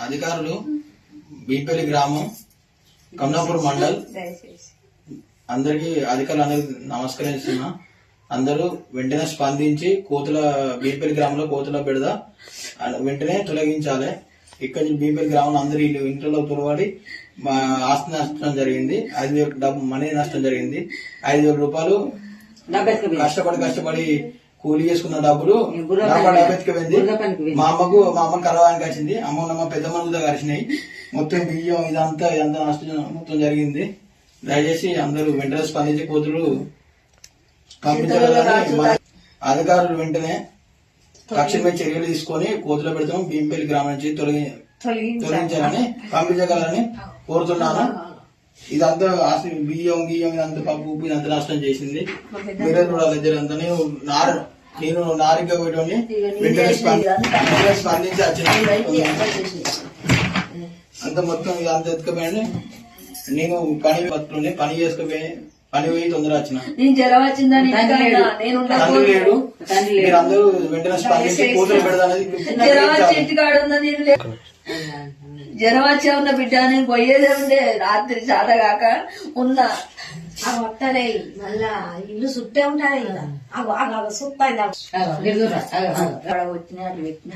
అధికారులు బీపల్లి గ్రామం కమలాపూర్ మండల్ అందరికి అధికారులందరికీ నమస్కరిస్తున్నా. అందరూ వెంటనే స్పందించి బీపల్లి గ్రామంలో కోతుల బెడద వెంటనే తొలగించాలి. ఇక్కడ నుంచి బీపల్లి గ్రామంలో అందరూ ఇంట్లో తొలబడి ఆస్తి నష్టం జరిగింది. 5,000 డబ్బు మనీ నష్టం జరిగింది. 5,000 రూపాయలు కష్టపడి కూలీ చేసుకున్న డబ్బులు డబ్బెత్తుకు పోయింది. మా అమ్మ కలవానికి వచ్చింది. అమ్మ పెద్దమ్మ కూడా కలిసినాయి. మొత్తం బియ్యం ఇదంతా నష్టం మొత్తం జరిగింది. దయచేసి అందరూ వెంటనే స్పందించి కోతులు పంపించాలని అధికారులు వెంటనే తక్షణమే చర్యలు తీసుకొని కోతులు పెడతాం భీంపల్లి గ్రామం నుంచి తొలగించాలని పంపించగలని కోరుతున్నాను. ఇదంతా బియ్యం ఇదంతా పప్పు ఉప్పు ఇదంతా నష్టం చేసింది. మీరే చూడాలి. నేను నారిగా పోయేటోని వెంటనే స్పందించి వచ్చింది. అంత మొత్తం అంత ఎత్తుకపోయి నేను పని చేసుకుపోయి పని పోయి తొందర వచ్చిన తండ్రి లేడు. మీరందరూ వెంటనే స్పందించి కోతులు పెడతానది. జ్వరం వచ్చే ఉన్న బిడ్డ నేను పోయేదే ఉండే రాత్రి చాతగాక ఉన్నా వస్తారే మళ్ళా ఇల్లు చుట్టే ఉంటాయి సుత్తాయి వచ్చిన పెట్టిన